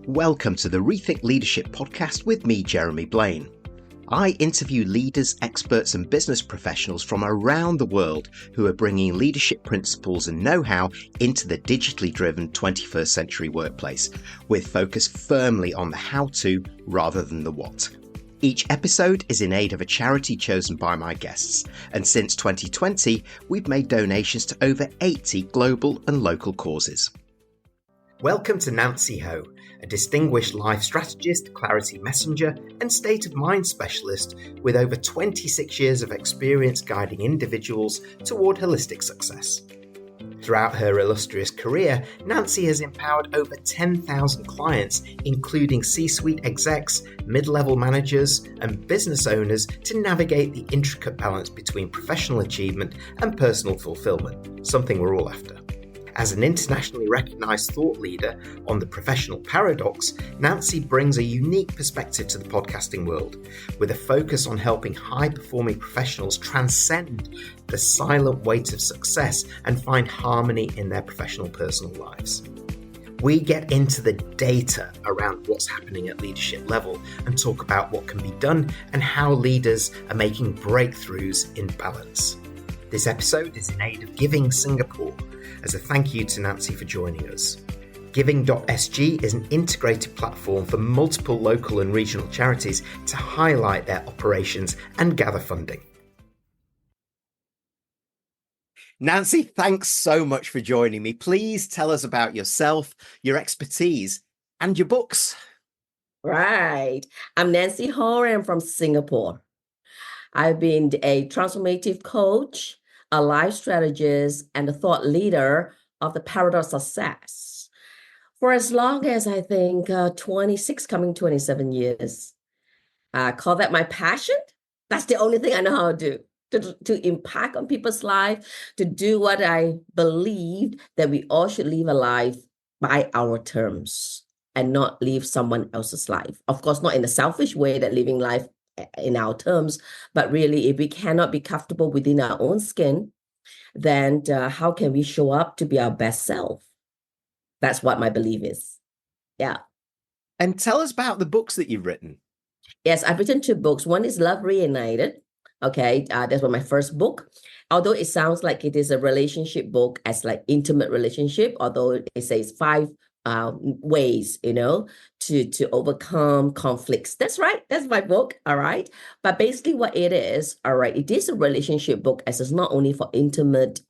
Welcome to the Rethink Leadership podcast with me, Jeremy Blaine. I interview leaders, experts and business professionals from around the world who are bringing leadership principles and know-how into the digitally driven 21st century workplace, with focus firmly on the how-to rather than the what. Each episode is in aid of a charity chosen by my guests, and since 2020, we've made donations to over 80 global and local causes. Welcome to Nancy Ho, a distinguished life strategist, clarity messenger, and state of mind specialist with over 26 years of experience guiding individuals toward holistic success. Throughout her illustrious career, Nancy has empowered over 10,000 clients, including C-suite execs, mid-level managers, and business owners to navigate the intricate balance between professional achievement and personal fulfillment, something we're all after. As an internationally recognized thought leader on the professional paradox, Nancy brings a unique perspective to the podcasting world, with a focus on helping high-performing professionals transcend the silent weight of success and find harmony in their professional personal lives. We get into the data around what's happening at leadership level and talk about what can be done and how leaders are making breakthroughs in balance. This episode is in aid of Giving Singapore, as a thank you to Nancy for joining us. Giving.sg is an integrated platform for multiple local and regional charities to highlight their operations and gather funding. Nancy, thanks so much for joining me. Please tell us about yourself, your expertise, and your books. Right. I'm Nancy Ho and I'm from Singapore. I've been a transformative coach, a life strategist, and a thought leader of the Paradox Success for as long as I think 26, coming 27 years. I call that my passion. That's the only thing I know how to do, to impact on people's life, to do what I believe that we all should live a life by our terms and not live someone else's life. Of course, not in a selfish way that living life in our terms, but really if we cannot be comfortable within our own skin, then how can we show up to be our best self? That's what my belief is. Yeah. And tell us about the books that you've written. Yes, I've written 2 books. One is Love Reunited. Okay, that was my first book. Although it sounds like it is a relationship book as like intimate relationship, although it says 5 ways, to overcome conflicts. That's right. That's my book. All right. But basically what it is, all right, it is a relationship book as it's not only for intimate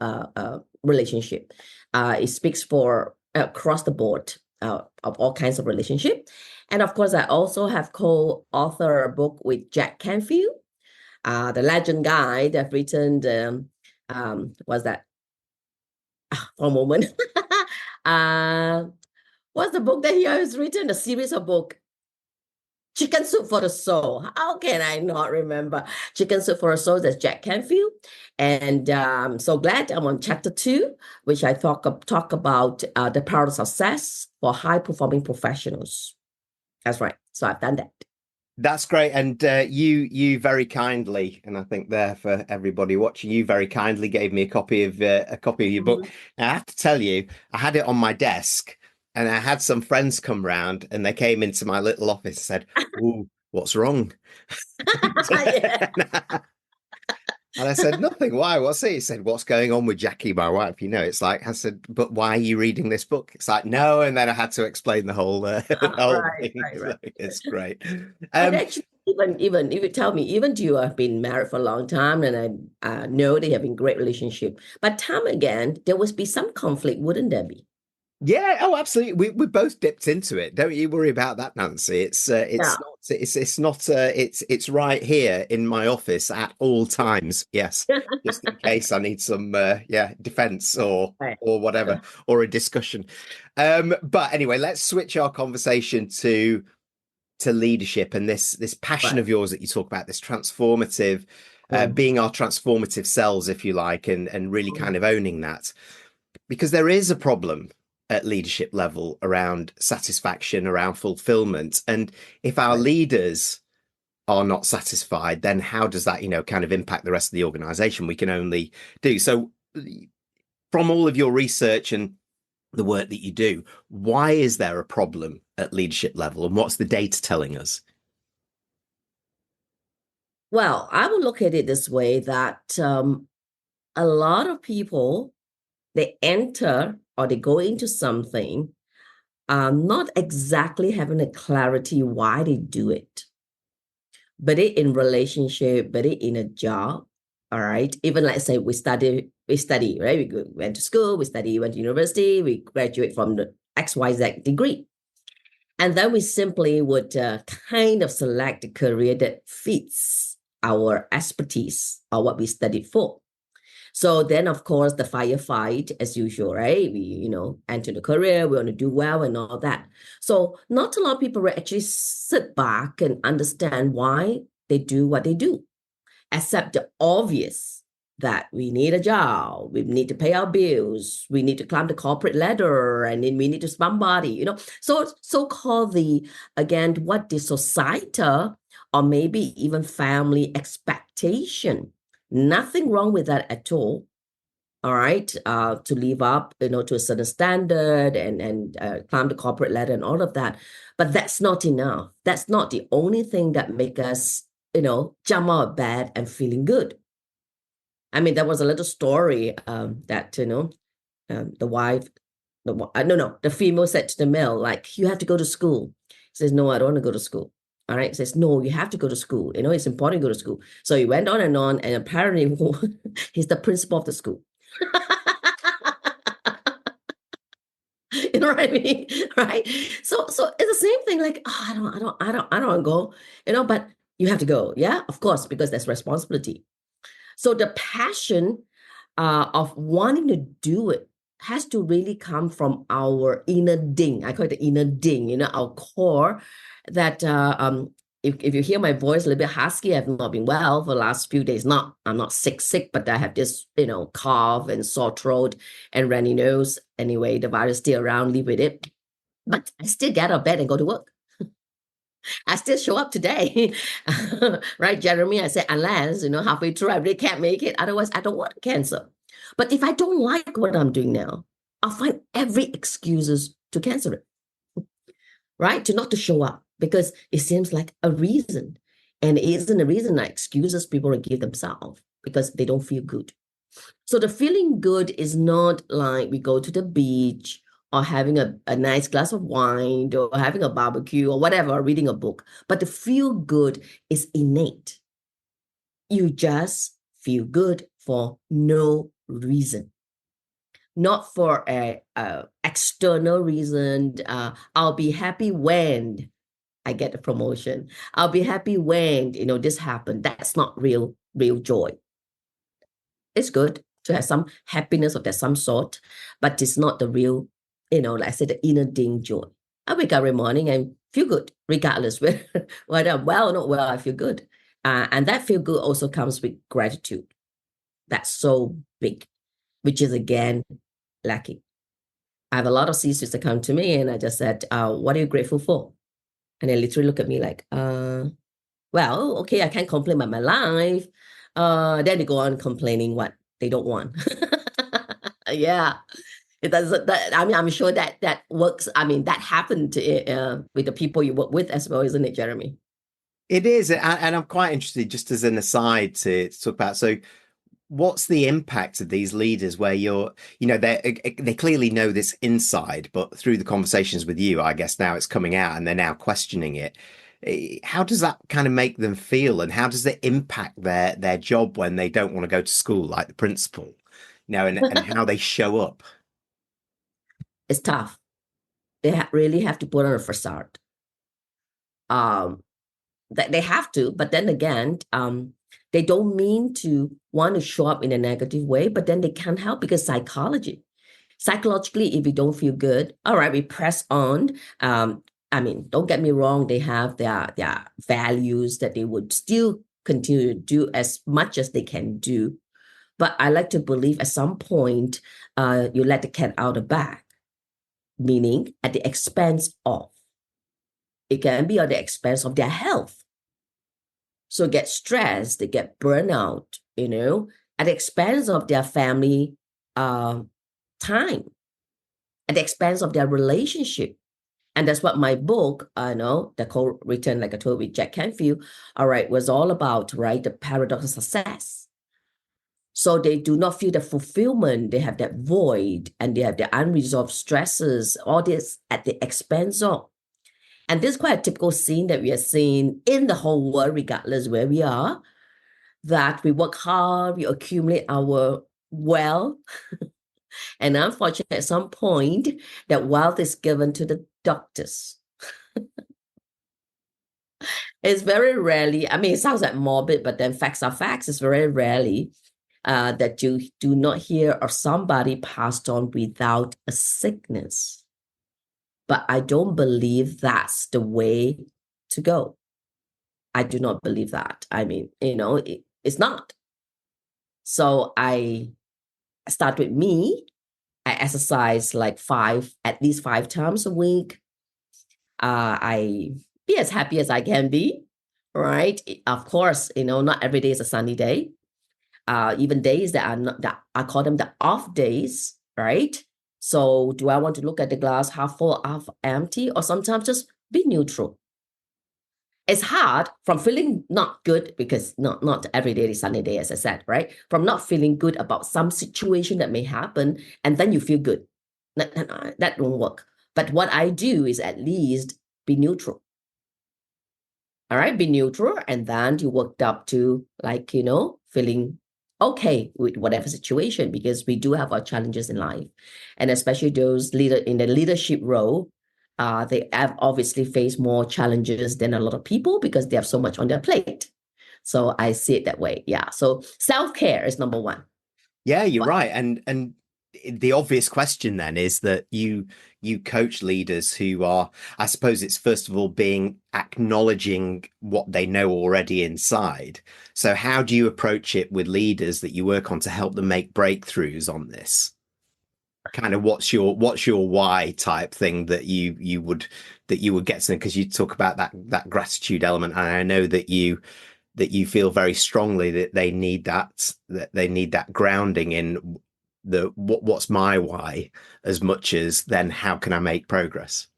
relationship. It speaks for across the board of all kinds of relationship. And of course, I also have co-author a book with Jack Canfield, the legend guy that written the, what's that? For a moment. What's the book that he has written? A series of book. Chicken Soup for the Soul. How can I not remember? Chicken Soup for the Soul, that's Jack Canfield. And I'm so glad I'm on chapter 2, which I talk about the power of success for high-performing professionals. That's right. So I've done that. That's great. And you very kindly, and I think there for everybody watching, you very kindly gave me a copy of your book. Now, I have to tell you, I had it on my desk. And I had some friends come round and they came into my little office and said, "Ooh, what's wrong?" And I said, "Nothing. Why? What's it?" He said, "What's going on with Jackie, my wife?" It's like, I said, "But why are you reading this book?" It's like, "No." And then I had to explain the whole thing. Right. So it's great. Actually, even if you tell me, even you have been married for a long time and I know they have been great relationship, but time again, there would be some conflict, wouldn't there be? Yeah, oh, absolutely. We both dipped into it. Don't you worry about that, Nancy. It's right here in my office at all times. Yes, just in case I need some defense or whatever, or a discussion. But anyway, let's switch our conversation to leadership and this passion of yours that you talk about, this transformative, being our transformative selves, if you like, and really kind of owning that, because there is a problem at leadership level around satisfaction, around fulfillment. And if our leaders are not satisfied, then how does that, kind of impact the rest of the organization? We can only do so. From all of your research and the work that you do. Why is there a problem at leadership level, and what's the data telling us? Well, I would look at it this way, that a lot of people, they enter or they go into something not exactly having a clarity why they do it, but it in relationship, but it in a job. All right. Even like say we study, right? We went to school, we study, went to university, we graduate from the XYZ degree. And then we simply would kind of select a career that fits our expertise or what we studied for. So then, of course, the firefight as usual, right? We, enter the career, we want to do well and all that. So not a lot of people will actually sit back and understand why they do what they do, except the obvious that we need a job, we need to pay our bills, we need to climb the corporate ladder, and then we need to somebody, so-called again, what the society or maybe even family expectation. Nothing wrong with that at all. All right, to live up, to a certain standard and climb the corporate ladder and all of that. But that's not enough. That's not the only thing that make us, jump out of bed and feeling good. I mean, there was a little story that, the wife, the female said to the male, like, you have to go to school. He says, no, I don't want to go to school. All right. He says, no, you have to go to school. It's important to go to school. So he went on, and apparently he's the principal of the school. You know what I mean? Right. So it's the same thing. Like, oh, I don't go, but you have to go. Yeah, of course, because there's responsibility. So the passion of wanting to do it has to really come from our inner ding. I call it the inner ding, our core that if you hear my voice a little bit husky, I've not been well for the last few days. I'm not sick, but I have this, cough and sore throat and runny nose. Anyway, the virus is still around, live with it. But I still get out of bed and go to work. I still show up today, right, Jeremy? I said, unless, halfway through, I really can't make it. Otherwise, I don't want to cancel. But if I don't like what I'm doing now, I'll find every excuses to cancel it, right? Not to show up, because it seems like a reason. And it isn't a reason, like excuses people give themselves because they don't feel good. So the feeling good is not like we go to the beach or having a nice glass of wine or having a barbecue or whatever, or reading a book. But the feel good is innate. You just feel good for no reason. Not for a external reason. I'll be happy when I get a promotion. I'll be happy when, this happened. That's not real joy. It's good to have some happiness of some sort, but it's not the real, like I said, the inner ding joy. I wake up every morning and feel good, regardless whether I'm well or not well, I feel good. And that feel good also comes with gratitude. That's so big, which is, again, lacking. I have a lot of C-suites that come to me, and I just said, what are you grateful for? And they literally look at me like, well, okay, I can't complain about my life. Then they go on complaining what they don't want. Yeah. It does. I'm sure that works. I mean, that happened with the people you work with as well, isn't it, Jeremy? It is. And I'm quite interested, just as an aside, to talk about. So what's the impact of these leaders where they clearly know this inside, but through the conversations with you, I guess now it's coming out and they're now questioning it. How does that kind of make them feel, and how does it impact their job when they don't want to go to school, like the principal, and how they show up? It's tough. They really have to put on a facade. They have to, but then again, they don't mean to want to show up in a negative way, but then they can't help, because psychologically, if we don't feel good, all right, we press on. I mean, don't get me wrong, they have their values that they would still continue to do as much as they can do. But I like to believe at some point, you let the cat out of the bag, meaning at the expense of. It can be at the expense of their health. So get stressed, they get burnout, at the expense of their family time. at the expense of their relationship. And that's what my book, the co-written, like I told, with Jack Canfield, all right, was all about, right? The paradox of success. So they do not feel the fulfillment. They have that void and they have the unresolved stresses, all this at the expense of. And this is quite a typical scene that we are seeing in the whole world, regardless where we are, that we work hard, we accumulate our wealth. And unfortunately, at some point, that wealth is given to the doctors. It's very rarely, I mean, it sounds like morbid, but then facts are facts. It's very rarely that you do not hear of somebody passed on without a sickness. But I don't believe that's the way to go. I do not believe that. I mean, it's not. So I start with me. I exercise like at least 5 times a week. I be as happy as I can be, right? Of course, not every day is a sunny day. Even days that are not, that I call them the off days, right? So do I want to look at the glass half full, half empty, or sometimes just be neutral? It's hard from feeling not good, because not every day is sunny day, as I said, right? From not feeling good about some situation that may happen, and then you feel good. That won't work. But what I do is at least be neutral. All right, be neutral, and then you worked up to feeling okay with whatever situation, because we do have our challenges in life. And especially those in the leadership role, they have obviously faced more challenges than a lot of people because they have so much on their plate. So I see it that way. Yeah. So self-care is number one. Yeah, you're right. And the obvious question then is that you coach leaders who are, I suppose it's first of all acknowledging what they know already inside. So how do you approach it with leaders that you work on to help them make breakthroughs on this? Kind of what's your why type thing that you would get to, because you talk about that gratitude element, and I know that you feel very strongly that they need that grounding in what's my why, as much as then how can I make progress.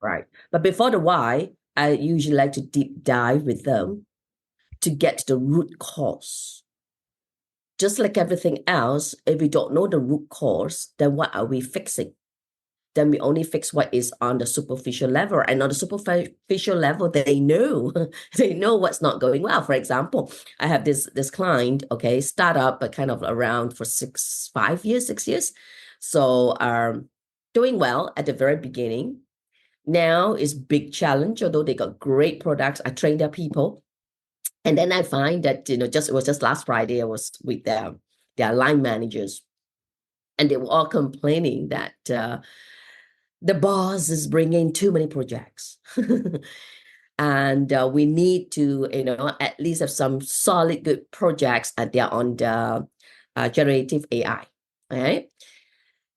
Right. But before the why, I usually like to deep dive with them to get to the root cause. Just like everything else, if we don't know the root cause, then what are we fixing? Then we only fix what is on the superficial level. And on the superficial level, they know what's not going well. For example, I have this client, okay, startup, but kind of around for 6 years. So doing well at the very beginning. Now is big challenge, although they got great products. I train their people. And then I find that, it was just last Friday, I was with their line managers, and they were all complaining that the boss is bringing too many projects. And we need to, at least have some solid, good projects, and they're on the generative AI, right?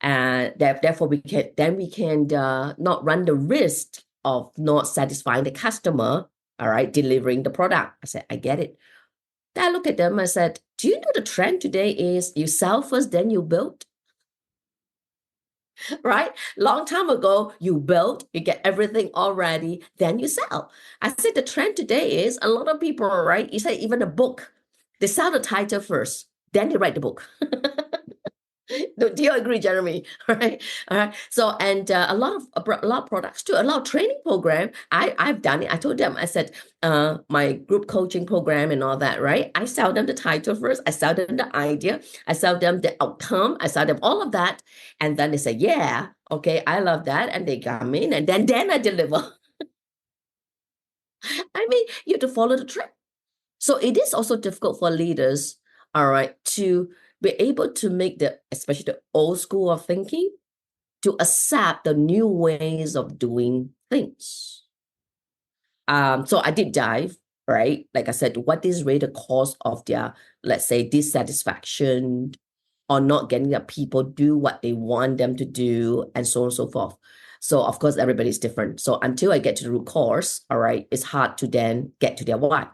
And therefore we can not run the risk of not satisfying the customer, all right, delivering the product. I said, I get it. Then I look at them, I said, do you know the trend today is you sell first, then you build? Right? Long time ago, you build, you get everything all ready, then you sell. I said the trend today is a lot of people, right? You say even a book, they sell the title first, then they write the book. Do you agree, Jeremy? All right. So, and a lot of products too, a lot of training program. I've done it. I told them, I said, my group coaching program and all that, right? I sell them the title first. I sell them the idea. I sell them the outcome. I sell them all of that. And then they say, yeah, okay, I love that. And they come in, and then I deliver. I mean, you have to follow the trend. So it is also difficult for leaders, all right, to be able to make especially the old school of thinking, to accept the new ways of doing things. So I did dive, right? Like I said, what is really the cause of their, let's say, dissatisfaction or not getting the people do what they want them to do, and so on and so forth. So of course, everybody's different. So until I get to the root cause, all right, it's hard to then get to their why.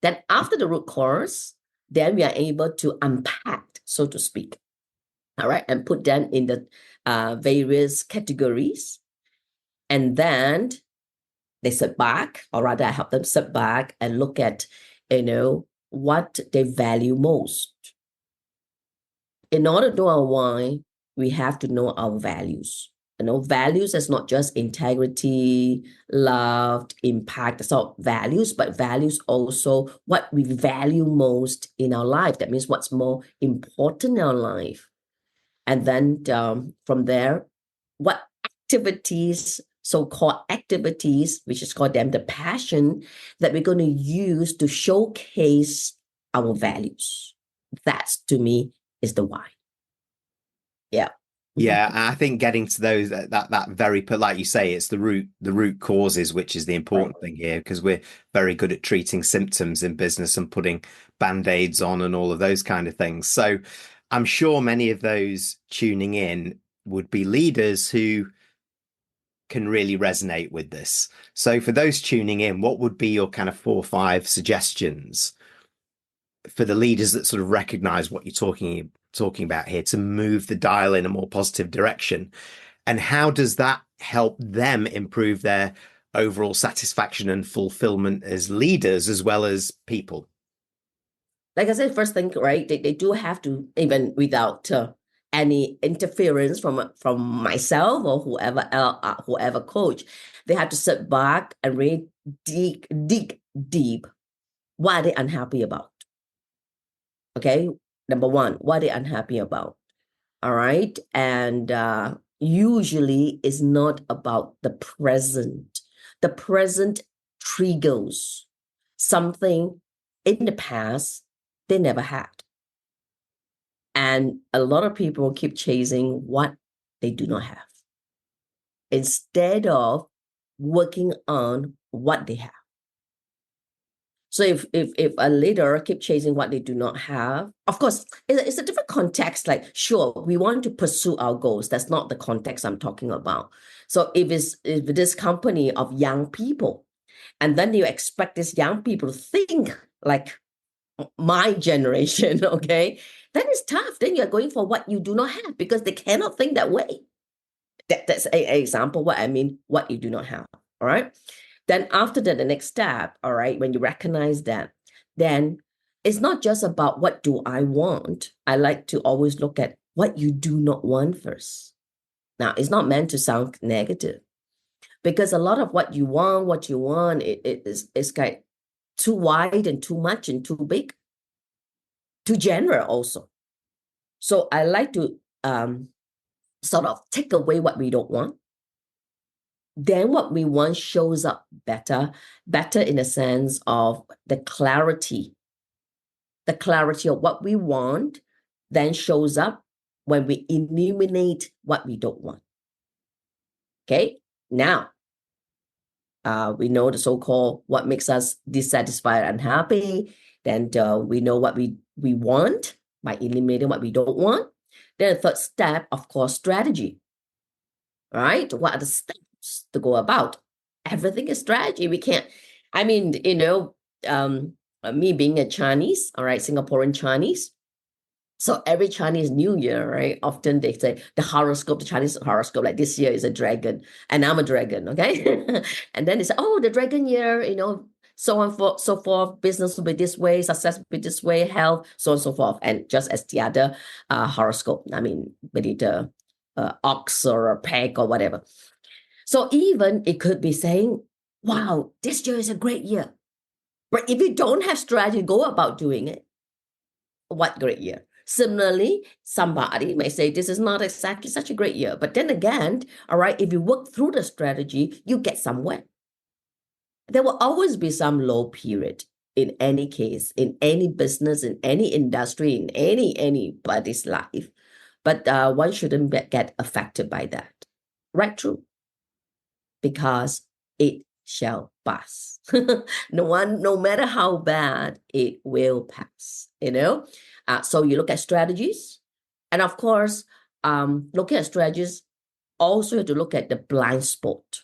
Then after the root cause, then we are able to unpack, so to speak, all right, and put them in the various categories. And then they sit back, or rather I help them sit back and look at, what they value most. In order to know our why, we have to know our values. Values is not just integrity, love, impact. That's all values, but values also what we value most in our life. That means what's more important in our life. And then from there, what activities, so-called activities, which is called them the passion, that we're going to use to showcase our values. That's, to me, is the why. Yeah. Yeah, I think getting to those that very, like you say, it's the root causes, which is the important thing here, because we're very good at treating symptoms in business and putting band-aids on and all of those kind of things. So I'm sure many of those tuning in would be leaders who can really resonate with this. So for those tuning in, what would be your kind of 4 or 5 suggestions for the leaders that sort of recognize what you're talking about here to move the dial in a more positive direction? And how does that help them improve their overall satisfaction and fulfillment as leaders as well as people? Like I said, first thing, right, they do have to, even without any interference from myself or whoever coach, they have to sit back and really dig deep. What are they unhappy about? Okay, number one, what are they unhappy about? All right, and usually it's not about the present. The present triggers something in the past they never had. And a lot of people keep chasing what they do not have instead of working on what they have. So if a leader keep chasing what they do not have, of course, it's a different context. Like, sure, we want to pursue our goals. That's not the context I'm talking about. So if this company of young people, and then you expect these young people to think like my generation, okay, then it's tough. Then you're going for what you do not have because they cannot think that way. That's an example what I mean, what you do not have, all right? Then after that, the next step, all right, when you recognize that, then it's not just about what do I want. I like to always look at what you do not want first. Now, it's not meant to sound negative because a lot of what you want, it's like too wide and too much and too big, too general also. So I like to sort of take away what we don't want. Then what we want shows up better in the sense of the clarity of what we want then shows up when we eliminate what we don't want. Okay, now we know the so-called what makes us dissatisfied and unhappy. Then we know what we want by eliminating what we don't want. Then the third step, of course, strategy. Right? What are the steps to go about? Everything is strategy. We can't, I mean, me being a Chinese, all right, Singaporean Chinese. So every Chinese New Year, right, often they say the Chinese horoscope, like this year is a dragon, and I'm a dragon, okay? And then they say, oh, the dragon year, so on so forth, business will be this way, success will be this way, health, so on and so forth. And just as the other horoscope, I mean, maybe the ox or a pig or whatever. So even it could be saying, wow, this year is a great year. But if you don't have strategy, go about doing it. What great year? Similarly, somebody may say this is not exactly such a great year. But then again, all right, if you work through the strategy, you get somewhere. There will always be some low period in any case, in any business, in any industry, in anybody's life. But one shouldn't get affected by that. Right through. Because it shall pass. No matter how bad, it will pass, So you look at strategies. And of course, looking at strategies, also you have to look at the blind spot.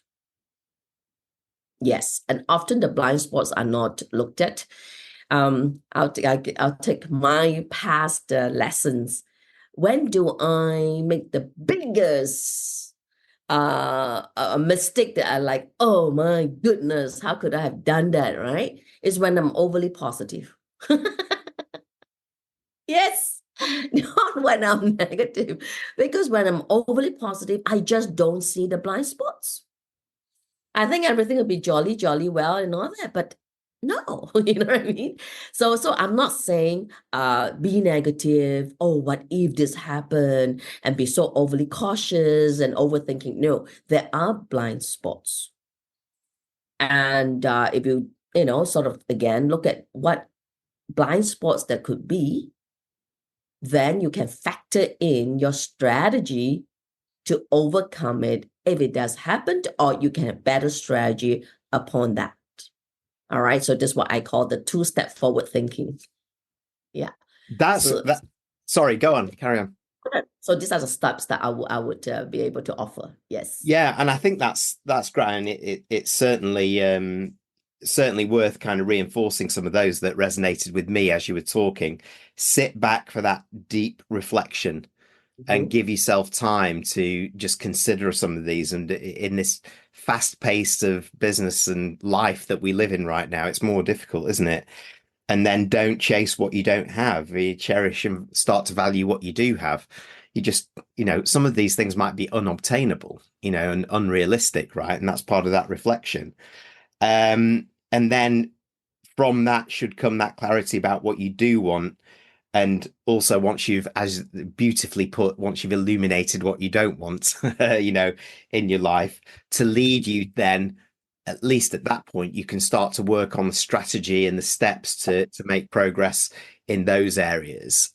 Yes, and often the blind spots are not looked at. I'll take my past lessons when do I make the biggest a mistake that I like, oh my goodness, how could I have done that, right? Is when I'm overly positive. Yes, not when I'm negative. Because when I'm overly positive, I just don't see the blind spots. I think everything will be jolly, jolly well and all that, but no, you know what I mean? So I'm not saying be negative, oh, what if this happened, and be so overly cautious and overthinking. No, there are blind spots. And if sort of again look at what blind spots there could be, then you can factor in your strategy to overcome it if it does happen, or you can have better strategy upon that. All right. So this is what I call the 2-step forward thinking. Yeah. Sorry, go on, carry on. So these are the steps that I would be able to offer. Yes. Yeah, and I think that's great, and it's certainly worth kind of reinforcing some of those that resonated with me as you were talking. Sit back for that deep reflection and give yourself time to just consider some of these. And in this fast pace of business and life that we live in right now, it's more difficult, isn't it? And then don't chase what you don't have. You cherish and start to value what you do have. You just, some of these things might be unobtainable, and unrealistic, right? And that's part of that reflection. And then from that should come that clarity about what you do want. And also once you've, as beautifully put, once you've illuminated what you don't want, in your life, to lead you then, at least at that point, you can start to work on the strategy and the steps to make progress in those areas,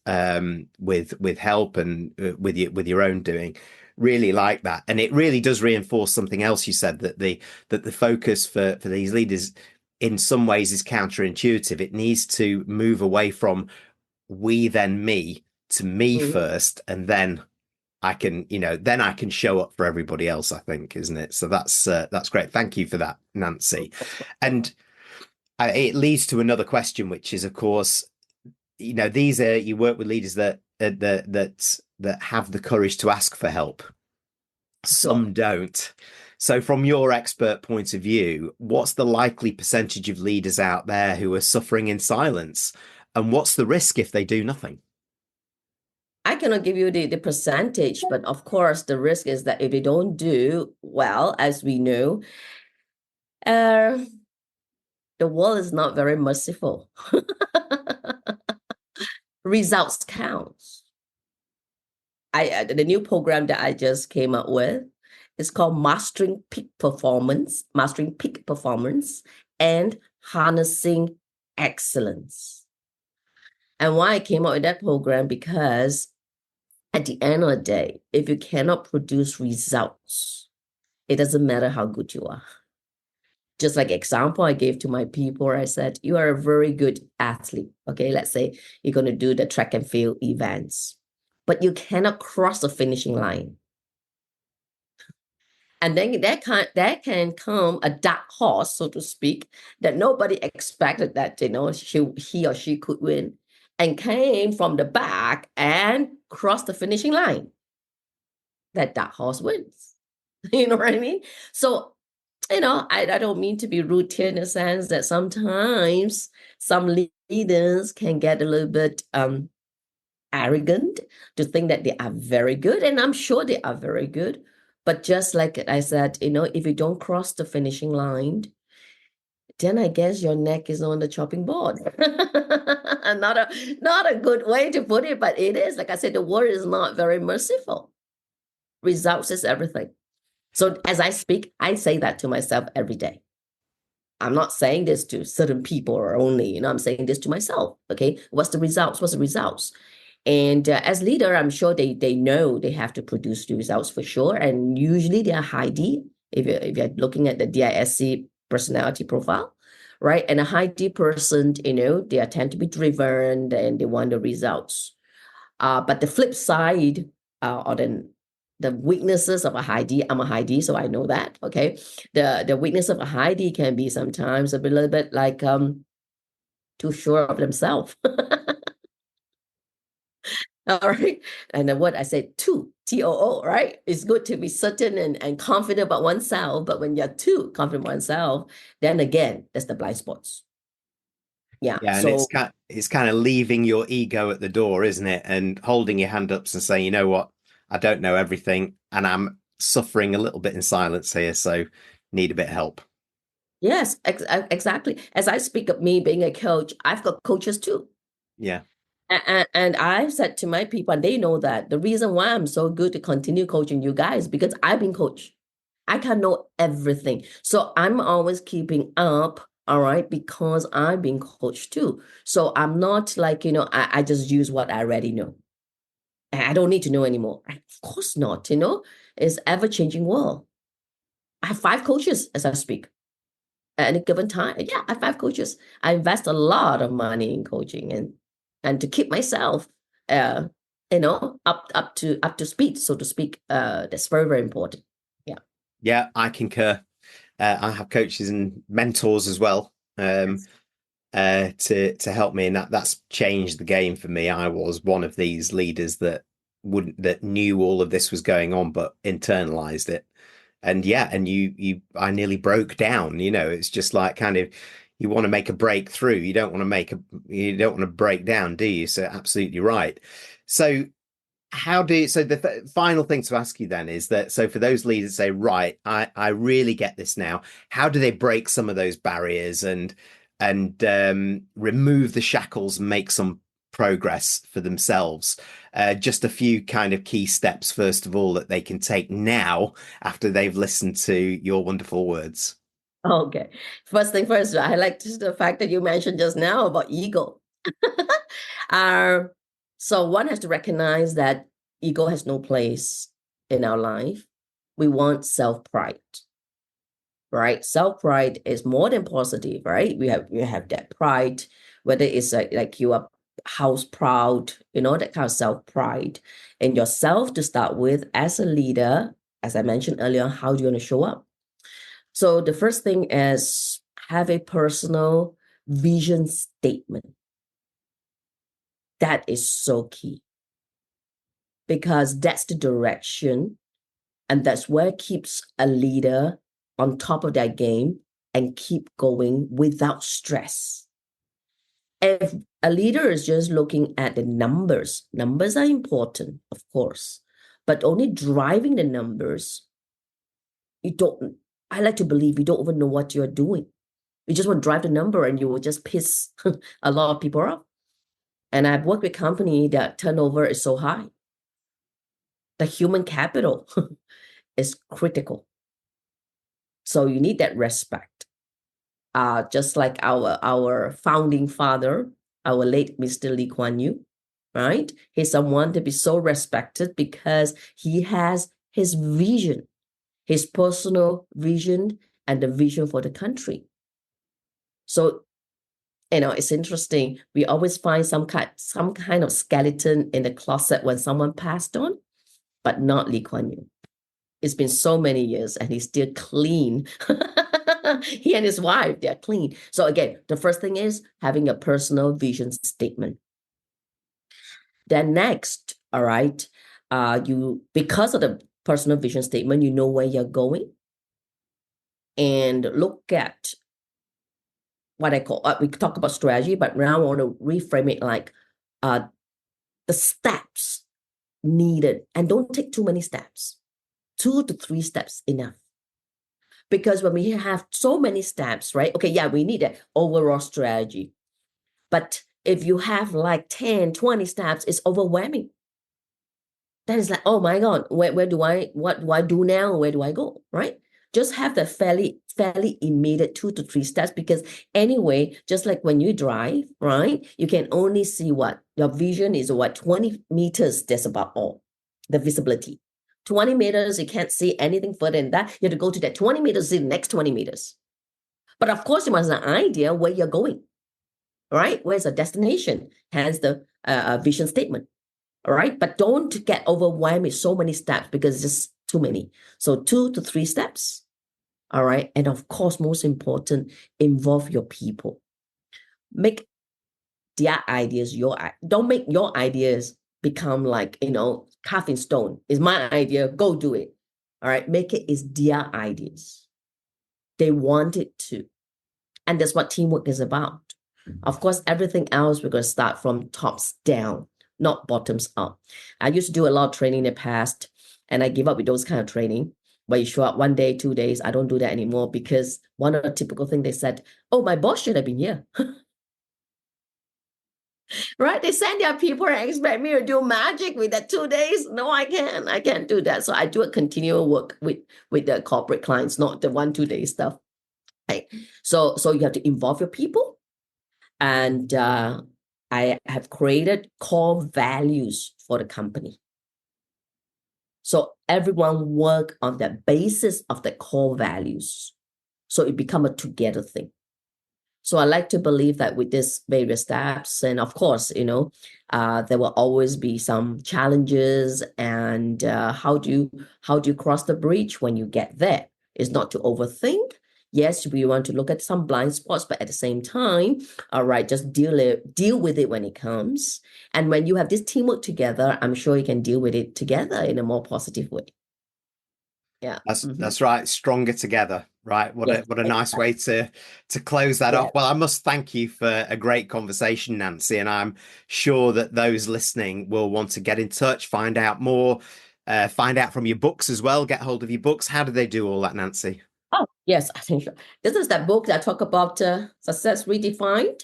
with help and with your own doing. Really like that. And it really does reinforce something else you said, that the focus for these leaders in some ways is counterintuitive. It needs to move away from we then me to me first, and then I can show up for everybody else, I think, isn't it? So that's great. Thank you for that, Nancy. And it leads to another question, which is, of course, these are, you work with leaders that have the courage to ask for help. Some don't. So from your expert point of view, what's the likely percentage of leaders out there who are suffering in silence? And what's the risk if they do nothing? I cannot give you the percentage, but of course, the risk is that if they don't do well, as we know, the world is not very merciful. Results counts. The new program that I just came up with is called Mastering Peak Performance and Harnessing Excellence. And why I came up with that program, because at the end of the day, if you cannot produce results, it doesn't matter how good you are. Just like example I gave to my people, I said, you are a very good athlete. Okay, let's say you're going to do the track and field events, but you cannot cross the finishing line. And then that can come a dark horse, so to speak, that nobody expected that, he or she could win, and came from the back and crossed the finishing line. That dark horse wins. You know what I mean? So, I don't mean to be rude here, in the sense that sometimes some leaders can get a little bit arrogant to think that they are very good. And I'm sure they are very good. But just like I said, if you don't cross the finishing line, then I guess your neck is on the chopping board. Not a good way to put it, but it is. Like I said, the world is not very merciful. Results is everything. So as I speak, I say that to myself every day. I'm not saying this to certain people or only, I'm saying this to myself. Okay, what's the results? What's the results? And as leader, I'm sure they know they have to produce the results for sure. And usually they are high D, if you're looking at the DISC personality profile, right? And a high D person, they tend to be driven and they want the results. But the flip side, or the weaknesses of a high D, I'm a high D, so I know that, okay? The weakness of a high D can be sometimes a little bit like too sure of themselves. All right. And the word I said too, TOO, right? It's good to be certain and confident about oneself. But when you're too confident about oneself, then again, that's the blind spots. Yeah. Yeah, and So it's kind of leaving your ego at the door, isn't it? And holding your hand up and saying, you know what, I don't know everything, and I'm suffering a little bit in silence here, so need a bit of help. yes, exactly. As I speak of me being a coach, I've got coaches too. Yeah. And I've said to my people, and they know that the reason why I'm so good to continue coaching you guys, because I've been coached. I can know everything. So I'm always keeping up, all right, because I've been coached too. So I'm not like, I just use what I already know. I don't need to know anymore. Of course not, it's ever-changing world. I have 5 coaches as I speak at any given time. Yeah, I have 5 coaches. I invest a lot of money in coaching and to keep myself up to speed, so to speak. That's very, very important. Yeah. Yeah, I concur. I have coaches and mentors as well, to help me, and that's changed the game for me. I was one of these leaders that knew all of this was going on, but internalized it. And yeah, and I nearly broke down. It's just like kind of, you want to make a breakthrough. You don't want to break down, do you? So absolutely right. So so the final thing to ask you then is that, so for those leaders say, right, I really get this now. How do they break some of those barriers and remove the shackles and make some progress for themselves? Just a few kind of key steps, first of all, that they can take now after they've listened to your wonderful words. Okay. First thing first, I like the fact that you mentioned just now about ego. So one has to recognize that ego has no place in our life. We want self-pride, right? Self-pride is more than positive, right? We have that pride, whether it's like you are house proud, that kind of self-pride in yourself to start with. As a leader, as I mentioned earlier, how do you want to show up? So the first thing is have a personal vision statement. That is so key, because that's the direction, and that's where it keeps a leader on top of their game and keep going without stress. If a leader is just looking at the numbers are important, of course, but only driving the numbers, I like to believe you don't even know what you're doing. You just want to drive the number and you will just piss a lot of people off. And I've worked with company that turnover is so high. The human capital is critical. So you need that respect. Just like our founding father, our late Mr. Lee Kuan Yew, right? He's someone to be so respected because he has his vision, his personal vision, and the vision for the country. So, it's interesting. We always find some kind of skeleton in the closet when someone passed on, but not Lee Kuan Yew. It's been so many years and he's still clean. He and his wife, they're clean. So again, the first thing is having a personal vision statement. Then next, all right, because of the personal vision statement, you know where you're going. And look at what I call, we talk about strategy, but now I want to reframe it like the steps needed. And don't take too many steps. 2 to 3 steps enough. Because when we have so many steps, right? Okay, yeah, we need an overall strategy. But if you have like 10, 20 steps, it's overwhelming. That is like, oh my God, what do I do now? Where do I go, right? Just have the fairly immediate 2 to 3 steps, because anyway, just like when you drive, right? You can only see what your vision is, 20 meters, that's about all, the visibility. 20 meters, you can't see anything further than that. You have to go to that 20 meters, see the next 20 meters. But of course, you must have an idea where you're going, right? Where's the destination? Hence the vision statement, all right? But don't get overwhelmed with so many steps, because it's just too many. So 2 to 3 steps, all right? And of course, most important, involve your people. Make their ideas don't make your ideas become like, carved in stone. It's my idea, go do it. All right, make it is their ideas. They want it to. And that's what teamwork is about. Of course, everything else, we're going to start from tops down, not bottoms up. I used to do a lot of training in the past, and I give up with those kind of training. Where you show up 1 day, 2 days, I don't do that anymore, because one of the typical things they said, oh, my boss should have been here. Right? They send their people and expect me to do magic with that 2 days. No, I can't do that. So I do a continual work with the corporate clients, not the 1-2 day stuff. Right? So you have to involve your people. And I have created core values for the company. So everyone work on the basis of the core values. So it become a together thing. So I like to believe that with these various steps, and of course, there will always be some challenges, and how do you cross the bridge when you get there? It's not to overthink. Yes, we want to look at some blind spots, but at the same time, all right, just deal with it when it comes. And when you have this teamwork together, I'm sure you can deal with it together in a more positive way. Yeah, that's right. Stronger together, right? What a nice way to close that off. Well, I must thank you for a great conversation, Nancy, and I'm sure that those listening will want to get in touch, find out more, find out from your books as well. Get hold of your books. How do they do all that, Nancy? Oh, yes, I think so. This is that book that I talk about, Success Redefined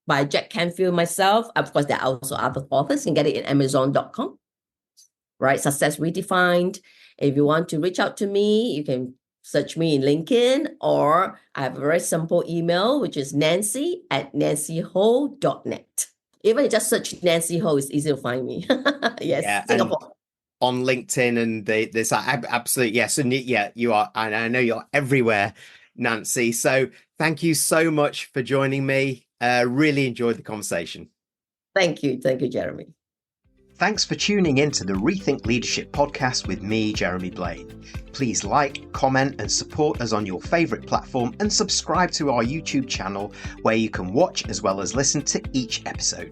by Jack Canfield, myself. Of course, there are also other authors. You can get it in Amazon.com. Right, Success Redefined. If you want to reach out to me, you can search me in LinkedIn, or I have a very simple email, which is nancy@nancyho.net. Even just search Nancy Ho, it's easy to find me. Yes, yeah, Singapore. On LinkedIn and this, absolutely, yes. And you are, and I know you're everywhere, Nancy. So thank you so much for joining me. Really enjoyed the conversation. Thank you, Jeremy. Thanks for tuning in to the Rethink Leadership podcast with me, Jeremy Blaine. Please like, comment, and support us on your favourite platform, and subscribe to our YouTube channel, where you can watch as well as listen to each episode.